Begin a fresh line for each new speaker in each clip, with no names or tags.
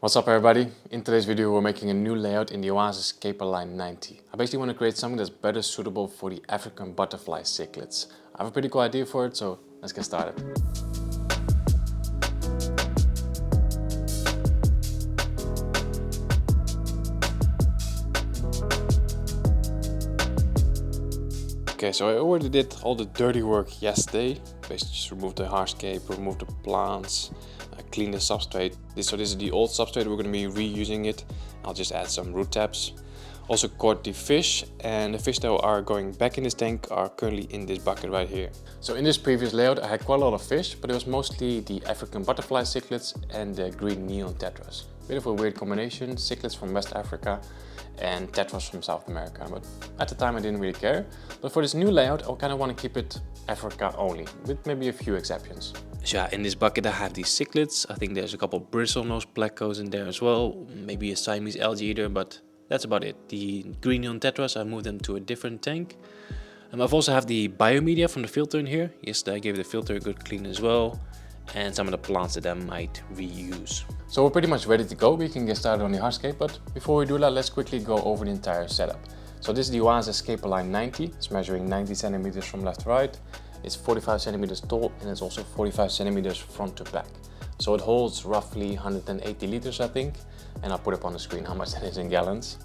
What's up everybody? In today's video we're making a new layout in the Aquascape line 90. I basically want to create something that's better suitable for the African butterfly cichlids. I have a pretty cool idea for it, so let's get started. Okay, so I already did all the dirty work yesterday. Basically just removed the hardscape, removed the plants, clean the substrate. So this is the old substrate, we're going to be reusing it. I'll just add some root tabs. Also caught the fish, and the fish that are going back in this tank are currently in this bucket right here. So in this previous layout I had quite a lot of fish, but it was mostly the African butterfly cichlids and the green neon tetras. Bit of a weird combination, cichlids from West Africa and tetras from South America, but at the time I didn't really care. But for this new layout I kind of want to keep it Africa only, with maybe a few exceptions. So yeah, in this bucket I have these cichlids. I think there's a couple bristlenose plecos in there as well, maybe a Siamese algae eater, but that's about it. The green neon tetras, I moved them to a different tank. I've also have the biomedia from the filter in here. Yesterday I gave the filter a good clean as well, and some of the plants that I might reuse. So we're pretty much ready to go. We can get started on the hardscape, but before we do that, let's quickly go over the entire setup. So this is the Aquascape line 90. It's measuring 90 centimeters from left to right. It's 45 centimeters tall, and it's also 45 centimeters front to back. So it holds roughly 180 liters, I think, and I'll put up on the screen how much that is in gallons.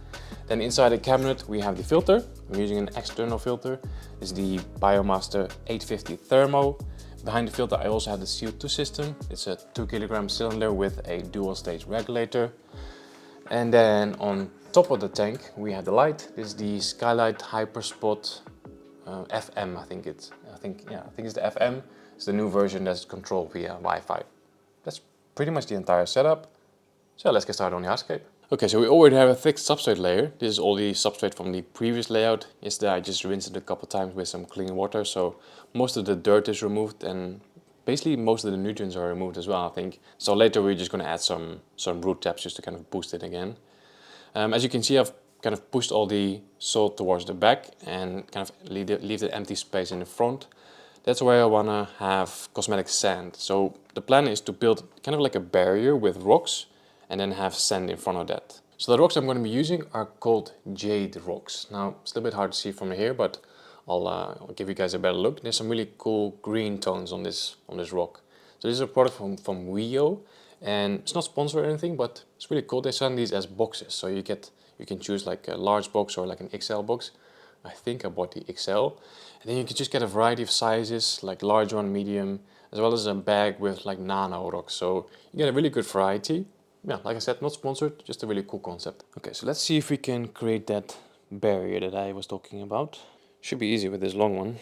Then inside the cabinet we have the filter. I'm using an external filter. It's the Biomaster 850 Thermo. Behind the filter I also have the CO2 system. It's a 2 kilogram cylinder with a dual stage regulator. And then on top of the tank we have the light. This is the Skylight Hyperspot FM, I think it's the FM. It's the new version that's controlled via Wi-Fi. That's pretty much the entire setup. So let's get started on the hardscape. Okay, so we already have a thick substrate layer. This is all the substrate from the previous layout. Yesterday I just rinsed it a couple times with some clean water, so most of the dirt is removed and basically most of the nutrients are removed as well, I think. So later we're just going to add some root tabs just to kind of boost it again. As you can see, I've kind of pushed all the soil towards the back and kind of leave the empty space in the front. That's where I want to have cosmetic sand. So the plan is to build kind of like a barrier with rocks and then have sand in front of that. So the rocks I'm going to be using are called JADE rocks. Now it's a little bit hard to see from here, but I'll give you guys a better look. There's some really cool green tones on this rock. So this is a product from Rio, and it's not sponsored or anything, but it's really cool. They sell these as boxes, so you can choose like a large box or like an XL box. I think I bought the XL, and then you can just get a variety of sizes, like large one, medium, as well as a bag with like nano rocks. So you get a really good variety. Yeah, like I said, not sponsored, just a really cool concept. Okay, so let's see if we can create that barrier that I was talking about. Should be easy with this long one.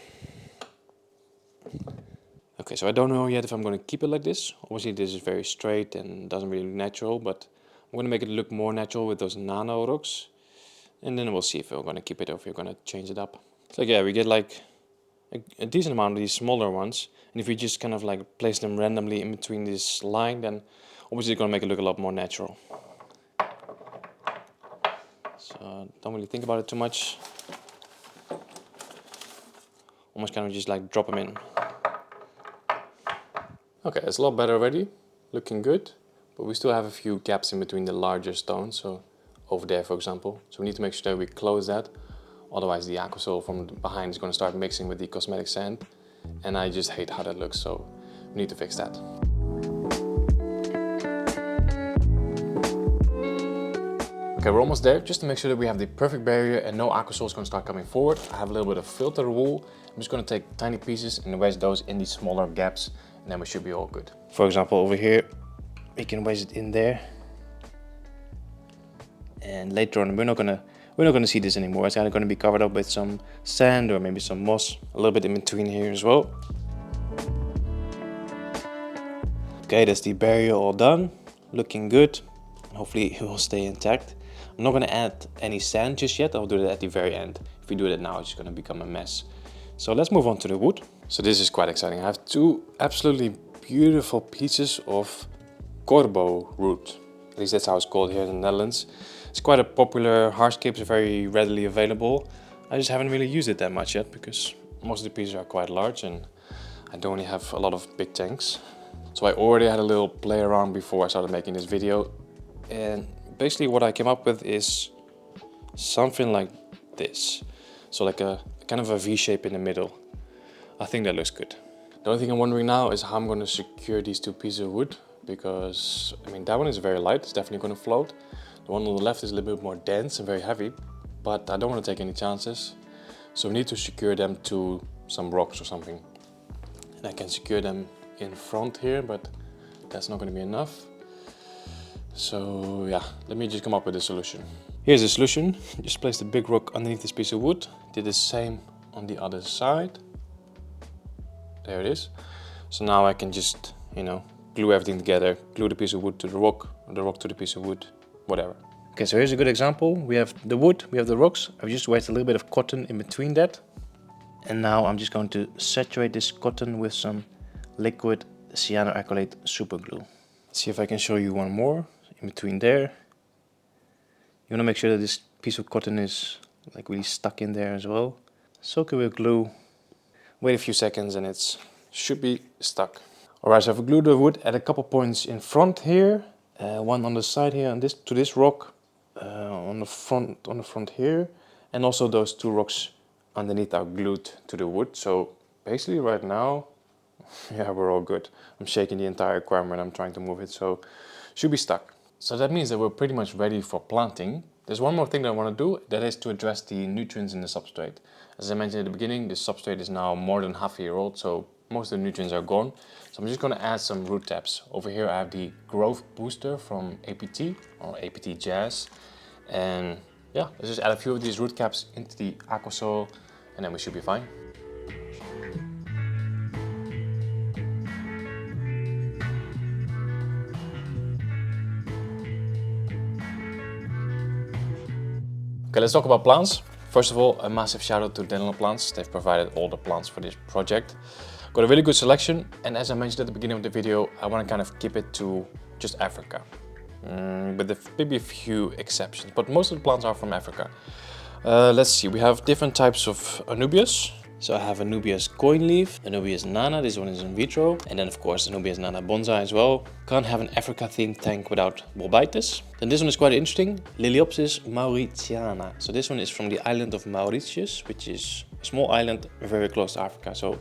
Okay, so I don't know yet if I'm going to keep it like this. Obviously this is very straight and doesn't really look natural, but I'm going to make it look more natural with those nano rocks. And then we'll see if we're going to keep it or if we're going to change it up. So yeah, we get like a decent amount of these smaller ones. And if we just kind of like place them randomly in between this line, then obviously it's going to make it look a lot more natural. So don't really think about it too much. Almost kind of just like drop them in. Okay, it's a lot better already. Looking good. But we still have a few gaps in between the larger stones. So over there, for example. So we need to make sure that we close that. Otherwise the AQUASOIL from behind is going to start mixing with the cosmetic sand. And I just hate how that looks, so we need to fix that. Okay, we're almost there. Just to make sure that we have the perfect barrier and no AQUASOIL is going to start coming forward, I have a little bit of filter wool. I'm just going to take tiny pieces and wedge those in these smaller gaps, and then we should be all good. For example, over here, we can wedge it in there. And later on, we're not gonna see this anymore. It's either going to be covered up with some sand or maybe some moss, a little bit in between here as well. Okay, that's the barrier all done, looking good. Hopefully it will stay intact. I'm not going to add any sand just yet. I'll do that at the very end. If we do that now, it's just going to become a mess. So let's move on to the wood. So this is quite exciting. I have two absolutely beautiful pieces of corbo root. At least that's how it's called here in the Netherlands. It's quite a popular hardscape, it's very readily available. I just haven't really used it that much yet because most of the pieces are quite large and I don't really have a lot of big tanks. So I already had a little play around before I started making this video. And basically what I came up with is something like this. So like a kind of a V shape in the middle. I think that looks good. The only thing I'm wondering now is how I'm going to secure these two pieces of wood, because I mean that one is very light, it's definitely going to float. The one on the left is a little bit more dense and very heavy, but I don't want to take any chances. So we need to secure them to some rocks or something. And I can secure them in front here, but that's not going to be enough. So yeah, let me just come up with a solution. Here's the solution. Just place the big rock underneath this piece of wood. Did the same on the other side. There it is. So now I can just, you know, glue everything together, glue the piece of wood to the rock, or the rock to the piece of wood, whatever. Okay, so here's a good example. We have the wood, we have the rocks. I've just wet a little bit of cotton in between that. And now I'm just going to saturate this cotton with some liquid cyanoacrylate super glue. Let's see if I can show you one more in between there. You want to make sure that this piece of cotton is like really stuck in there as well. Soak it with glue. Wait a few seconds and it should be stuck. Alright, so I've glued the wood at a couple points in front here. One on the side here and to this rock on the front here. And also those two rocks underneath are glued to the wood. So basically right now, yeah, we're all good. I'm shaking the entire aquarium and I'm trying to move it, so should be stuck. So that means that we're pretty much ready for planting. There's one more thing that I want to do, that is to address the nutrients in the substrate. As I mentioned at the beginning, the substrate is now more than half a year old, so most of the nutrients are gone. So I'm just going to add some root tabs. Over here I have the growth booster from APT or APT Jazz. And yeah, let's just add a few of these root caps into the AQUASOIL and then we should be fine. Okay, let's talk about plants. First of all, a massive shout out to Dandelion Plants. They've provided all the plants for this project. Got a really good selection, and as I mentioned at the beginning of the video, I want to kind of keep it to just Africa. With maybe a few exceptions, but most of the plants are from Africa. Let's see, we have different types of Anubias. So I have Anubias coin leaf, Anubias nana, this one is in vitro, and then of course Anubias nana bonsai as well. Can't have an Africa themed tank without BOLBITIS. Then this one is quite interesting, LILAEOPSIS MAURITIANA. So this one is from the island of Mauritius, which is a small island very close to Africa. So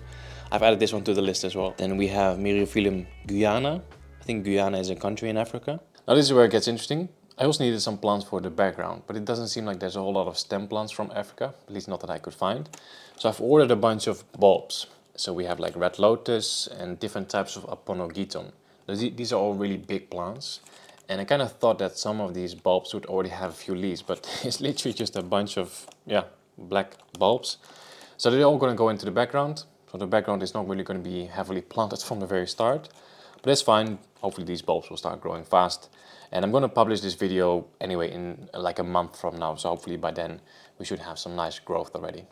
I've added this one to the list as well. Then we have Myriophyllum Guyana. I think Guyana is a country in Africa. Now this is where it gets interesting. I also needed some plants for the background, but it doesn't seem like there's a whole lot of stem plants from Africa, at least not that I could find. So I've ordered a bunch of bulbs. So we have like red lotus and different types of APONOGETON. These are all really big plants. And I kind of thought that some of these bulbs would already have a few leaves, but it's literally just a bunch of, yeah, black bulbs. So they're all going to go into the background. So the background is not really going to be heavily planted from the very start. But that's fine. Hopefully these bulbs will start growing fast. And I'm going to publish this video anyway in like a month from now. So hopefully by then we should have some nice growth already.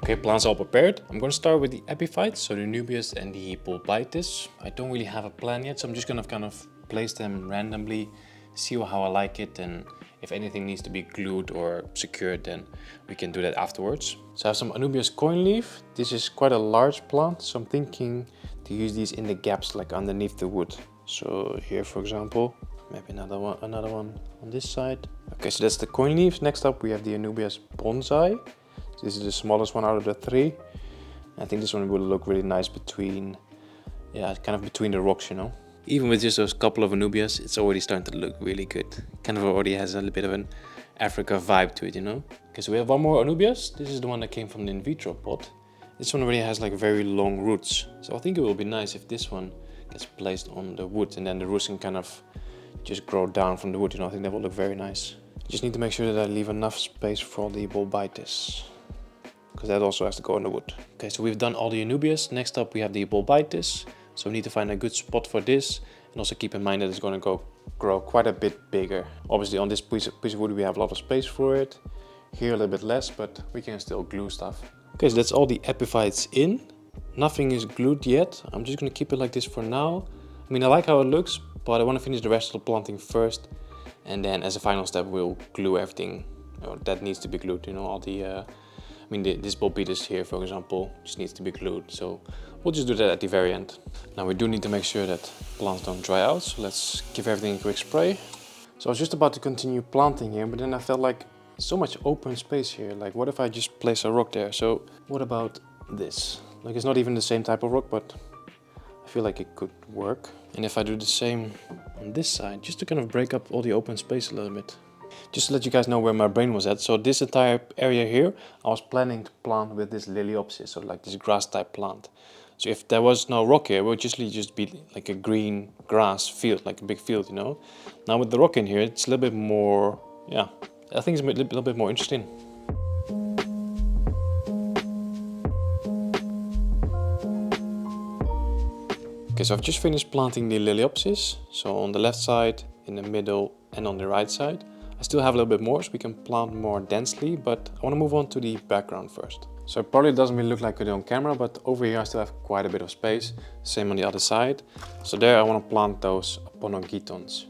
Okay, plants all prepared. I'm going to start with the epiphytes, so the Anubias and the BOLBITIS. I don't really have a plan yet, so I'm just going to kind of place them randomly, see how I like it, and if anything needs to be glued or secured, then we can do that afterwards. So I have some Anubias coin leaf. This is quite a large plant, so I'm thinking to use these in the gaps, like underneath the wood. So here, for example, maybe another one on this side. Okay, so that's the coin leaves. Next up, we have the Anubias bonsai. So this is the smallest one out of the three. I think this one will look really nice between, yeah, kind of between the rocks, you know. Even with just those couple of Anubias, it's already starting to look really good. Kind of already has a little bit of an Africa vibe to it, you know. Okay, so we have one more Anubias. This is the one that came from the in-vitro pot. This one already has like very long roots. So I think it will be nice if this one gets placed on the wood and then the roots can kind of just grow down from the wood, you know. I think that will look very nice. Just need to make sure that I leave enough space for the BOLBITIS, because that also has to go in the wood. Okay, so we've done all the Anubias. Next up we have the BOLBITIS. So we need to find a good spot for this, and also keep in mind that it's going to grow quite a bit bigger. Obviously on this piece of wood we have a lot of space for it. Here a little bit less, but we can still glue stuff. Okay, so that's all the epiphytes in. Nothing is glued yet. I'm just going to keep it like this for now. I mean, I like how it looks, but I want to finish the rest of the planting first. And then as a final step we'll glue everything that needs to be glued, you know, all the I mean, this BOLBITIS here, for example, just needs to be glued. So we'll just do that at the very end. Now we do need to make sure that plants don't dry out. So let's give everything a quick spray. So I was just about to continue planting here, but then I felt like so much open space here. Like, what if I just place a rock there? So what about this? Like, it's not even the same type of rock, but I feel like it could work. And if I do the same on this side, just to kind of break up all the open space a little bit. Just to let you guys know where my brain was at. So this entire area here, I was planning to plant with this LILAEOPSIS, so like this grass type plant. So if there was no rock here, it would just be like a green grass field, like a big field, you know. Now with the rock in here, it's a little bit more, yeah, I think it's a little bit more interesting. Okay, so I've just finished planting the LILAEOPSIS. So on the left side, in the middle, and on the right side. I still have a little bit more, so we can plant more densely, but I want to move on to the background first. So it probably doesn't really look like it on camera, but over here I still have quite a bit of space. Same on the other side. So there I want to plant those APONOGETONs.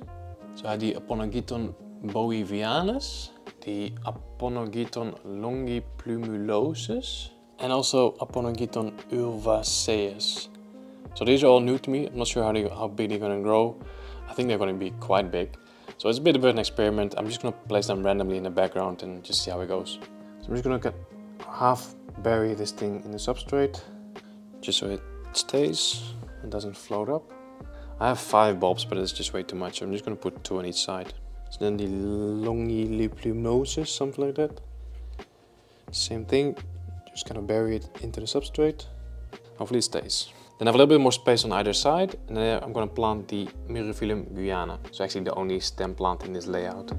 So I have the APONOGETON BOIVINIANUS, the APONOGETON LONGIPLUMULOSUS, and also APONOGETON ULVACEUS. So these are all new to me. I'm not sure how big they're going to grow. I think they're going to be quite big. So it's a bit of an experiment. I'm just going to place them randomly in the background and just see how it goes. So I'm just going to half bury this thing in the substrate, just so it stays and doesn't float up. I have 5 bulbs, but it's just way too much. I'm just going to put 2 on each side. So then the LONGIPLUMULOSUS, something like that. Same thing, just kind of bury it into the substrate. Hopefully it stays. Then I have a little bit more space on either side, and then I'm going to plant the Myriphilum Guyana. So actually the only stem plant in this layout.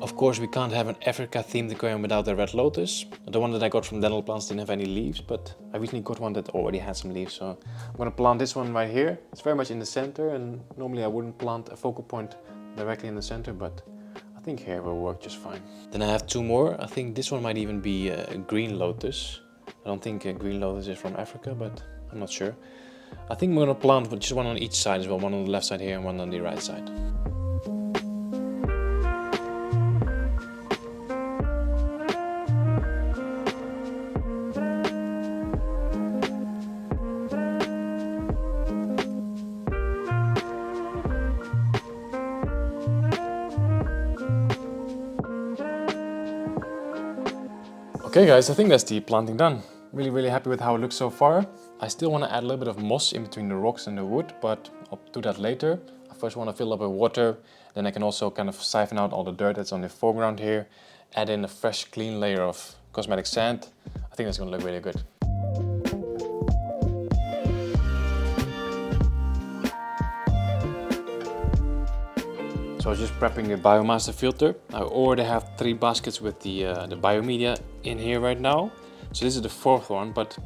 Of course, we can't have an Africa themed aquarium without the red lotus. The one that I got from Dental Plants didn't have any leaves, but I recently got one that already had some leaves. So I'm going to plant this one right here. It's very much in the center, and normally I wouldn't plant a focal point directly in the center, but I think here will work just fine. Then I have 2 more. I think this one might even be a green lotus. I don't think a green lotus is from Africa, but I'm not sure. I think I'm going to plant just one on each side as well. One on the left side here and one on the right side. Okay guys, I think that's the planting done. Really happy with how it looks so far. I still want to add a little bit of moss in between the rocks and the wood, but I'll do that later. I first want to fill up with water, then I can also kind of siphon out all the dirt that's on the foreground here, add in a fresh clean layer of cosmetic sand. I think that's going to look really good. So I was just prepping the biomaster filter. I already have 3 baskets with the biomedia in here right now. So this is the 4th one, but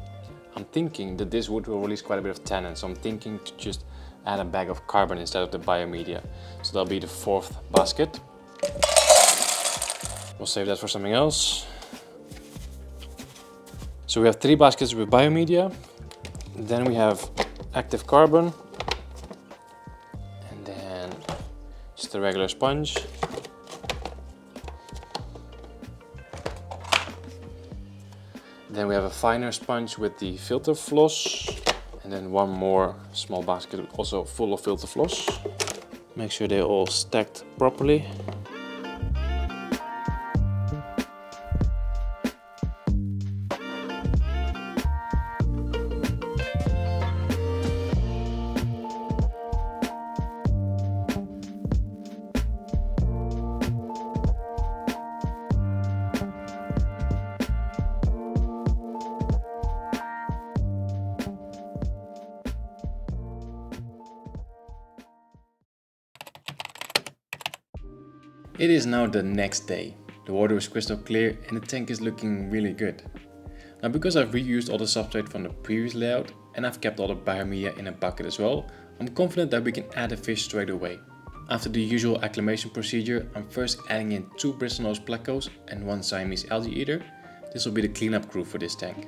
I'm thinking that this wood will release quite a bit of tannin. So I'm thinking to just add a bag of carbon instead of the biomedia. So that'll be the 4th basket. We'll save that for something else. So we have 3 baskets with biomedia. Then we have active carbon. Just a regular sponge. Then we have a finer sponge with the filter floss. And then 1 more small basket also full of filter floss. Make sure they're all stacked properly. It is now the next day. The water is crystal clear and the tank is looking really good. Now because I've reused all the substrate from the previous layout and I've kept all the biomedia in a bucket as well, I'm confident that we can add a fish straight away. After the usual acclimation procedure, I'm first adding in 2 bristlenose plecos and 1 Siamese algae eater. This will be the cleanup crew for this tank.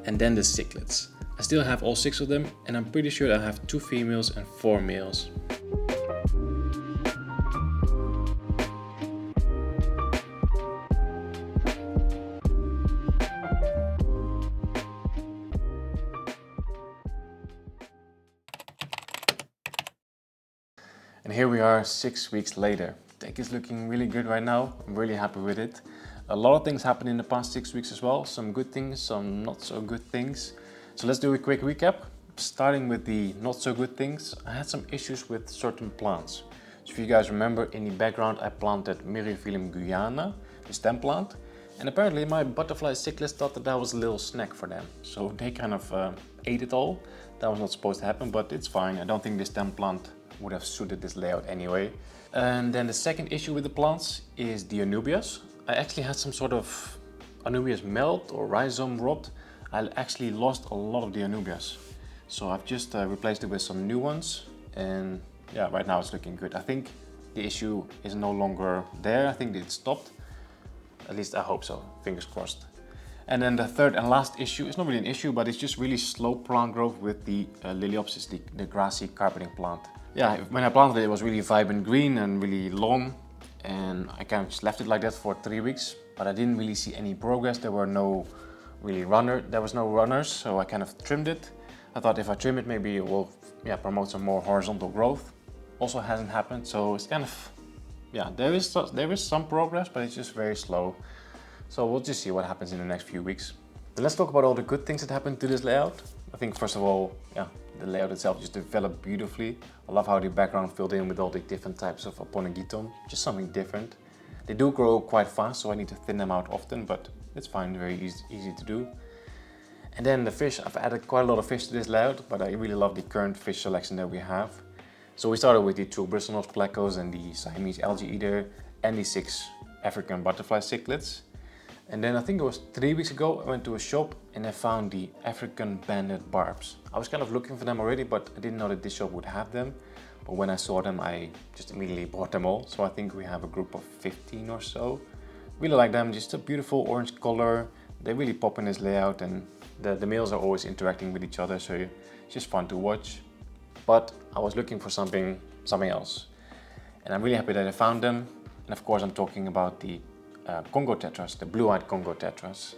And then the cichlids. I still have all 6 of them, and I'm pretty sure I have 2 females and 4 males. And here we are 6 weeks later. The tank is looking really good right now. I'm really happy with it. A lot of things happened in the past 6 weeks as well. Some good things, some not so good things. So let's do a quick recap. Starting with the not so good things, I had some issues with certain plants. So if you guys remember, in the background I planted Myriophyllum guyana, the stem plant. And apparently my butterfly cichlids thought that was a little snack for them. So they kind of ate it all. That was not supposed to happen, but it's fine. I don't think the stem plant would have suited this layout anyway. And then the second issue with the plants is the ANUBIAS. I actually had some sort of ANUBIAS melt or rhizome rot. I actually lost a lot of the ANUBIAS. So I've just replaced it with some new ones. And yeah, right now it's looking good. I think the issue is no longer there. I think it stopped. At least I hope so, fingers crossed. And then the third and last issue, it's not really an issue, but it's just really slow plant growth with the LILAEOPSIS, the grassy carpeting plant. Yeah, when I planted it, it was really vibrant green and really long, and I kind of just left it like that for 3 weeks, but I didn't really see any progress. There was no runners, so I kind of trimmed it. I thought if I trim it, maybe it will promote some more horizontal growth. Also hasn't happened, so it's kind of, there is some progress, but it's just very slow. So we'll just see what happens in the next few weeks. Then let's talk about all the good things that happened to this layout. I think first of all, the layout itself just developed beautifully. I love how the background filled in with all the different types of APONOGETON, just something different. They do grow quite fast, so I need to thin them out often, but it's fine, very easy to do. And then the fish, I've added quite a lot of fish to this layout, but I really love the current fish selection that we have. So we started with the 2 bristlenose plecos and the Siamese algae eater and the 6 African butterfly cichlids. And then I think it was 3 weeks ago, I went to a shop and I found the African banded barbs. I was kind of looking for them already, but I didn't know that this shop would have them. But when I saw them, I just immediately bought them all. So I think we have a group of 15 or so. Really like them, just a beautiful orange color. They really pop in this layout, and the males are always interacting with each other, so it's just fun to watch. But I was looking for something else. And I'm really happy that I found them. And of course I'm talking about the Congo Tetras, the blue-eyed Congo Tetras.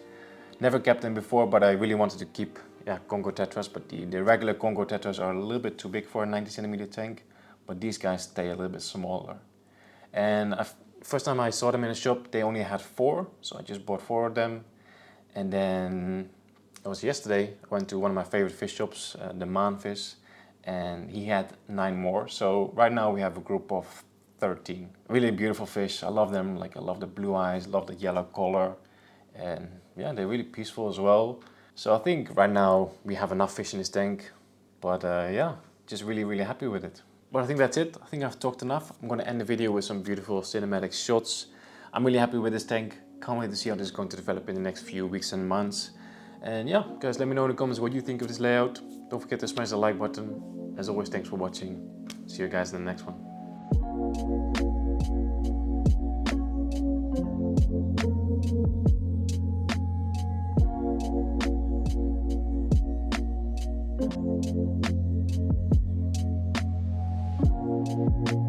Never kept them before, but I really wanted to keep Congo Tetras, but the regular Congo Tetras are a little bit too big for a 90 centimeter tank, but these guys stay a little bit smaller. And first time I saw them in a shop, they only had 4, so I just bought 4 of them. And then it was yesterday, I went to one of my favorite fish shops, the Manfish, and he had 9 more. So right now we have a group of 13. Really beautiful fish. I love them. Like, I love the blue eyes, love the yellow color, and they're really peaceful as well. So I think right now we have enough fish in this tank, but just really happy with it. But I think that's it. I think I've talked enough. I'm going to end the video with some beautiful cinematic shots. I'm really happy with this tank. Can't wait to see how this is going to develop in the next few weeks and months. And guys, let me know in the comments what you think of this layout. Don't forget to smash the like button. As always, thanks for watching. See you guys in the next one. Thank you.